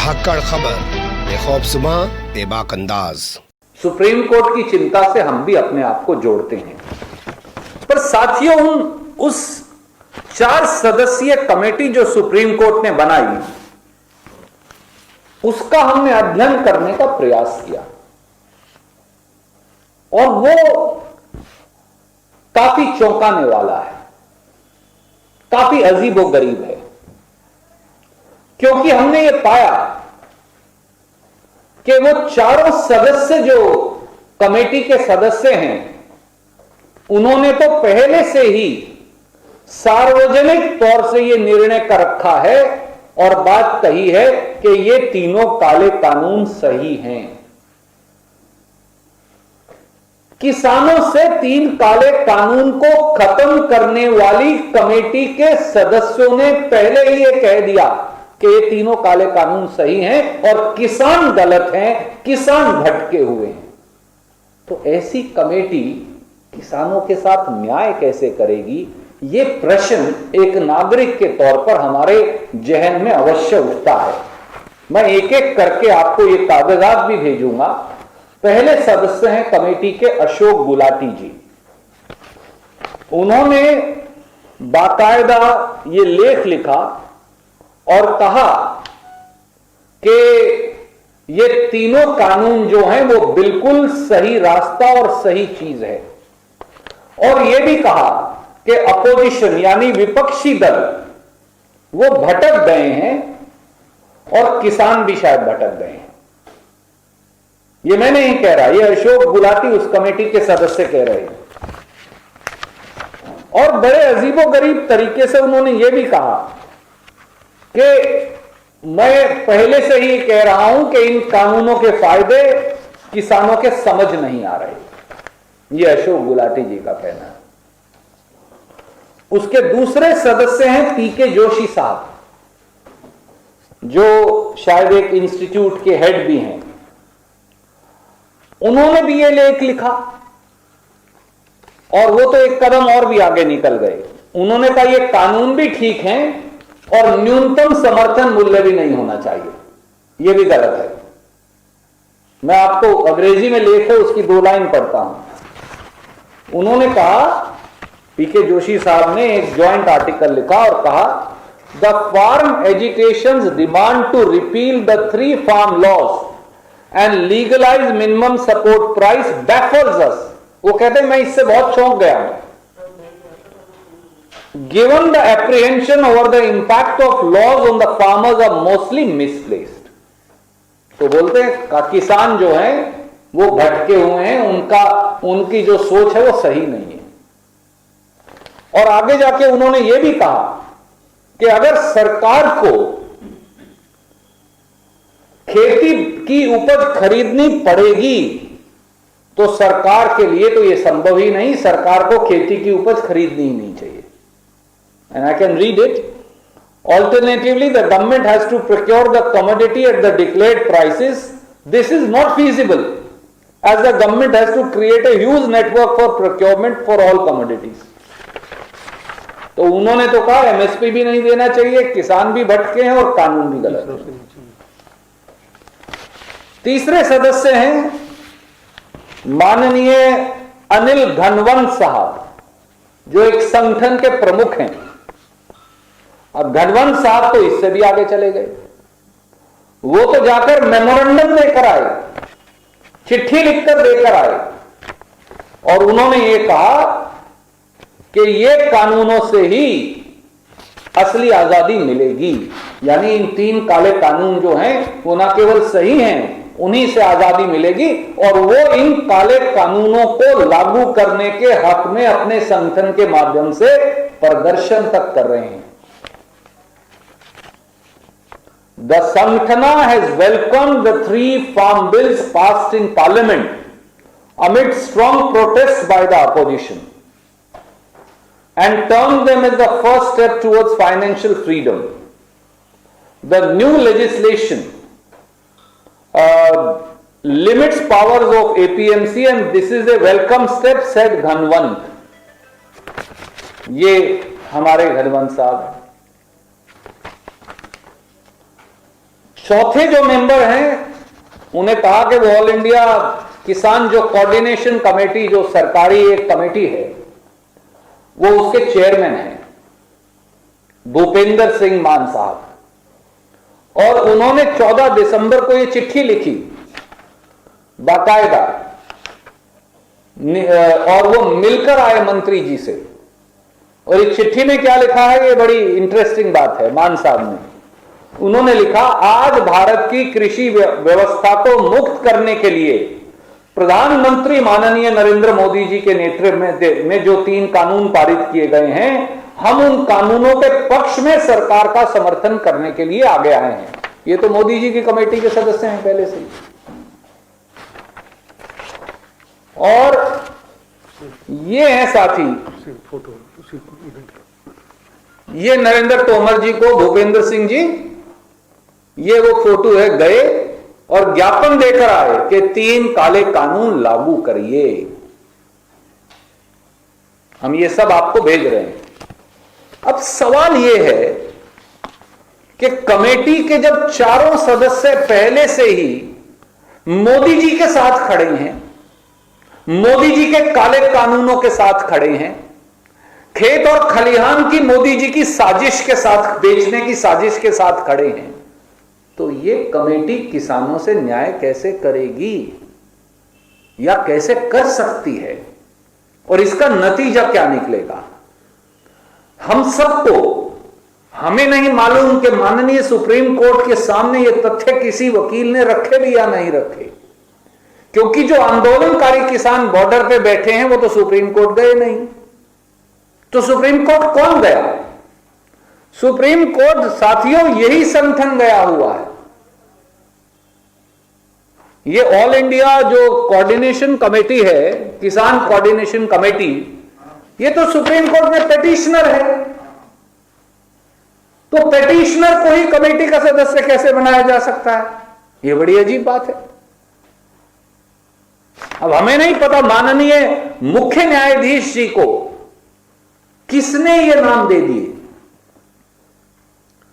धाकड़ खबर, बेखौफज़ुबां बेबाक अंदाज। सुप्रीम कोर्ट की चिंता से हम भी अपने आप को जोड़ते हैं, पर साथियों उस 4 सदस्यीय कमेटी जो सुप्रीम कोर्ट ने बनाई उसका हमने अध्ययन करने का प्रयास किया और वो काफी चौंकाने वाला है, काफी अजीबोगरीब है, क्योंकि हमने ये पाया कि वो चारों सदस्य जो कमेटी के सदस्य हैं उन्होंने तो पहले से ही सार्वजनिक तौर से ये निर्णय कर रखा है और बात कही है कि ये तीनों काले कानून सही हैं। किसानों से 3 काले कानून को खत्म करने वाली कमेटी के सदस्यों ने पहले ही ये कह दिया कि ये तीनों काले कानून सही हैं और किसान गलत हैं, किसान भटके हुए हैं। तो ऐसी कमेटी किसानों के साथ न्याय कैसे करेगी, ये प्रश्न एक नागरिक के तौर पर हमारे जहन में अवश्य उठता है। मैं एक एक करके आपको ये कागजात भी भेजूंगा। पहले सदस्य हैं कमेटी के अशोक गुलाटी जी। उन्होंने बाकायदा ये लेख लिखा और कहा कि ये तीनों कानून जो हैं वो बिल्कुल सही रास्ता और सही चीज है, और यह भी कहा कि अपोजिशन यानी विपक्षी दल वो भटक गए हैं और किसान भी शायद भटक गए हैं। ये मैं नहीं कह रहा, ये अशोक गुलाटी उस कमेटी के सदस्य कह रहे हैं। और बड़े अजीबोगरीब तरीके से उन्होंने ये भी कहा कि मैं पहले से ही कह रहा हूं कि इन कानूनों के फायदे किसानों के समझ नहीं आ रहे। ये अशोक गुलाटी जी का कहना है। उसके दूसरे सदस्य हैं पीके जोशी साहब, जो शायद एक इंस्टीट्यूट के हेड भी हैं। उन्होंने भी ये लेख लिखा और वो तो एक कदम और भी आगे निकल गए। उन्होंने कहा ये कानून भी ठीक हैं और न्यूनतम समर्थन मूल्य भी नहीं होना चाहिए, ये भी गलत है। मैं आपको अंग्रेजी में लेख है उसकी 2 लाइन पढ़ता हूं। उन्होंने कहा, पीके जोशी साहब ने एक जॉइंट आर्टिकल लिखा और कहा, the farm educations demand to repeal the 3 farm laws and legalise minimum support price before us. वो कहते हैं मैं इससे बहुत चौंक गया हूं। Given the apprehension over the impact of laws on the farmers are mostly misplaced. तो बोलते हैं किसान जो हैं वो भटके हुए हैं, उनकी जो सोच है वो सही नहीं है। और आगे जाके उन्होंने ये भी कहा कि अगर सरकार को खेती की उपज खरीदनी पड़ेगी तो सरकार के लिए तो यह संभव ही नहीं, सरकार को खेती की उपज खरीदनी ही नहीं चाहिए। And I can read it. Alternatively, the government has to procure the commodity at the declared prices. This is not feasible, as the government has to create a huge network for procurement for all commodities. तो उन्होंने तो कहा MSP भी नहीं देना चाहिए, किसान भी भटके हैं और कानून भी गलत है। तीसरे सदस्य हैं माननीय अनिल घनवंत साहब, जो एक संगठन के प्रमुख हैं। अब घनवंत साहब तो इससे भी आगे चले गए। वो तो जाकर मेमोरेंडम देकर आए, चिट्ठी लिखकर देकर आए और उन्होंने ये कहा कि ये कानूनों से ही असली आजादी मिलेगी। यानी इन 3 काले कानून जो हैं वो ना केवल सही हैं, उन्हीं से आजादी मिलेगी और वो इन काले कानूनों को लागू करने के हक में अपने संगठन के माध्यम से प्रदर्शन तक कर रहे हैं। The Sanghthana has welcomed the 3 farm bills passed in Parliament amid strong protests by the opposition and termed them as the first step towards financial freedom. The new legislation limits powers of APMC and this is a welcome step, said Ghanwant. ये हमारे घनवंत साहब। चौथे जो member हैं उन्हें कहा कि वो ऑल इंडिया किसान जो कोऑर्डिनेशन कमेटी, जो सरकारी एक कमेटी है, वो उसके चेयरमैन हैं भूपेंद्र सिंह मान साहब। और उन्होंने 14 दिसंबर को ये चिट्ठी लिखी बाकायदा, और वो मिलकर आए मंत्री जी से। और इस चिट्ठी में क्या लिखा है, ये बड़ी इंटरेस्टिंग बात है। मान साहब ने उन्होंने लिखा, आज भारत की कृषि व्यवस्था को मुक्त करने के लिए प्रधानमंत्री माननीय नरेंद्र मोदी जी के नेतृत्व में जो 3 कानून पारित किए गए हैं, हम उन कानूनों के पक्ष में सरकार का समर्थन करने के लिए आगे आए हैं। ये तो मोदी जी की कमेटी के सदस्य हैं पहले से ही। और ये है साथी, ये नरेंद्र तोमर जी को भूपेंद्र सिंह जी, ये वो फोटो है, गए और ज्ञापन देकर आए कि 3 काले कानून लागू करिए। हम ये सब आपको भेज रहे हैं। अब सवाल यह है कि कमेटी के जब चारों सदस्य पहले से ही मोदी जी के साथ खड़े हैं, मोदी जी के काले कानूनों के साथ खड़े हैं, खेत और खलिहान की मोदी जी की साजिश के साथ, बेचने की साजिश के साथ खड़े हैं, तो ये कमेटी किसानों से न्याय कैसे करेगी या कैसे कर सकती है, और इसका नतीजा क्या निकलेगा? हम सबको, हमें नहीं मालूम कि माननीय सुप्रीम कोर्ट के सामने ये तथ्य किसी वकील ने रखे भी या नहीं रखे, क्योंकि जो आंदोलनकारी किसान बॉर्डर पे बैठे हैं वो तो सुप्रीम कोर्ट गए नहीं। तो सुप्रीम कोर्ट कौन गया? सुप्रीम कोर्ट साथियों यही संगठन गया हुआ है। ये ऑल इंडिया जो कोऑर्डिनेशन कमेटी है, किसान कोऑर्डिनेशन कमेटी, ये तो सुप्रीम कोर्ट में पेटिशनर है। तो पेटिशनर को ही कमेटी का सदस्य कैसे बनाया जा सकता है? ये बड़ी अजीब बात है। अब हमें नहीं पता माननीय मुख्य न्यायाधीश जी को किसने ये नाम दे दिए,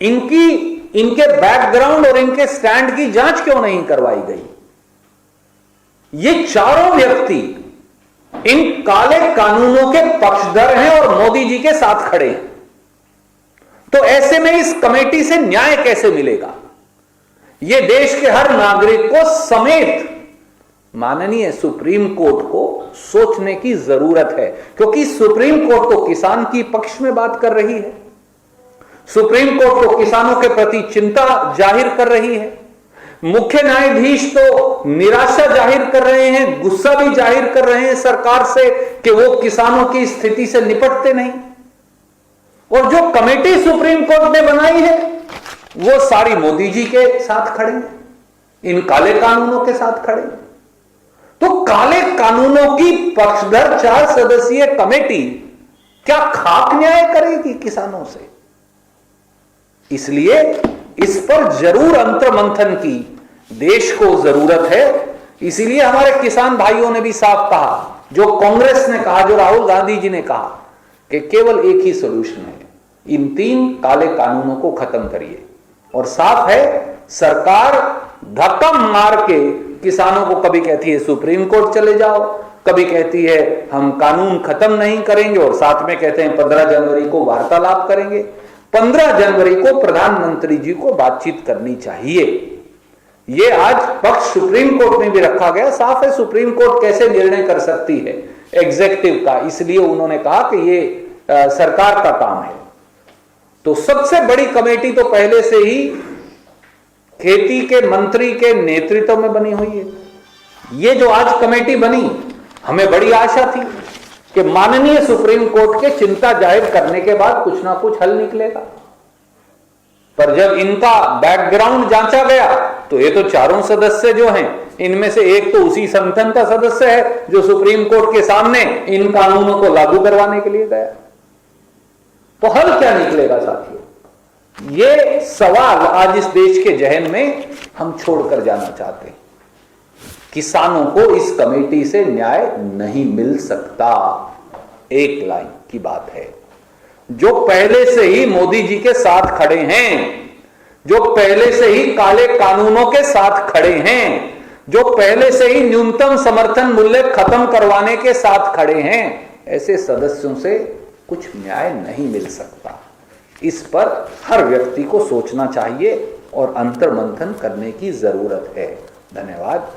इनके बैकग्राउंड और इनके स्टैंड की जांच क्यों नहीं करवाई गई? ये चारों व्यक्ति इन काले कानूनों के पक्षधर हैं और मोदी जी के साथ खड़े हैं। तो ऐसे में इस कमेटी से न्याय कैसे मिलेगा? ये देश के हर नागरिक को समेत माननीय सुप्रीम कोर्ट को सोचने की जरूरत है, क्योंकि सुप्रीम कोर्ट तो किसान की पक्ष में बात कर रही है, सुप्रीम कोर्ट तो किसानों के प्रति चिंता जाहिर कर रही है, मुख्य न्यायाधीश तो निराशा जाहिर कर रहे हैं, गुस्सा भी जाहिर कर रहे हैं सरकार से कि वो किसानों की स्थिति से निपटते नहीं। और जो कमेटी सुप्रीम कोर्ट ने बनाई है वो सारी मोदी जी के साथ खड़े हैं, इन काले कानूनों के साथ खड़े हैं। तो काले कानूनों की पक्षधर 4 सदस्यीय कमेटी क्या खाक न्याय करेगी किसानों से? इसलिए इस पर जरूर अंतर्मंथन की देश को जरूरत है। इसीलिए हमारे किसान भाइयों ने भी साफ कहा, जो कांग्रेस ने कहा, जो राहुल गांधी जी ने कहा, कि केवल एक ही सॉल्यूशन है, इन 3 काले कानूनों को खत्म करिए। और साफ है, सरकार धक्का मार के किसानों को कभी कहती है सुप्रीम कोर्ट चले जाओ, कभी कहती है हम कानून खत्म नहीं करेंगे, और साथ में कहते हैं 15 जनवरी को वार्तालाप करेंगे। 15 जनवरी को प्रधानमंत्री जी को बातचीत करनी चाहिए। ये आज पक्ष सुप्रीम कोर्ट में भी रखा गया। साफ है सुप्रीम कोर्ट कैसे निर्णय कर सकती है एग्जीक्यूटिव का, इसलिए उन्होंने कहा कि ये सरकार का काम है। तो सबसे बड़ी कमेटी तो पहले से ही खेती के मंत्री के नेतृत्व में बनी हुई है। ये जो आज कमेटी बनी, हमें बड़ी आशा थी कि माननीय सुप्रीम कोर्ट के चिंता जाहिर करने के बाद कुछ ना कुछ हल निकलेगा, पर जब इनका बैकग्राउंड जांचा गया तो ये तो चारों सदस्य जो हैं, इनमें से एक तो उसी संगठन का सदस्य है जो सुप्रीम कोर्ट के सामने इन कानूनों को लागू करवाने के लिए गया। तो हल क्या निकलेगा साथियों? ये सवाल आज इस देश के जहन में हम छोड़कर जाना चाहते हैं। किसानों को इस कमेटी से न्याय नहीं मिल सकता, एक लाइन की बात है। जो पहले से ही मोदी जी के साथ खड़े हैं, जो पहले से ही काले कानूनों के साथ खड़े हैं, जो पहले से ही न्यूनतम समर्थन मूल्य खत्म करवाने के साथ खड़े हैं, ऐसे सदस्यों से कुछ न्याय नहीं मिल सकता। इस पर हर व्यक्ति को सोचना चाहिए और अंतर्मंथन करने की जरूरत है। धन्यवाद।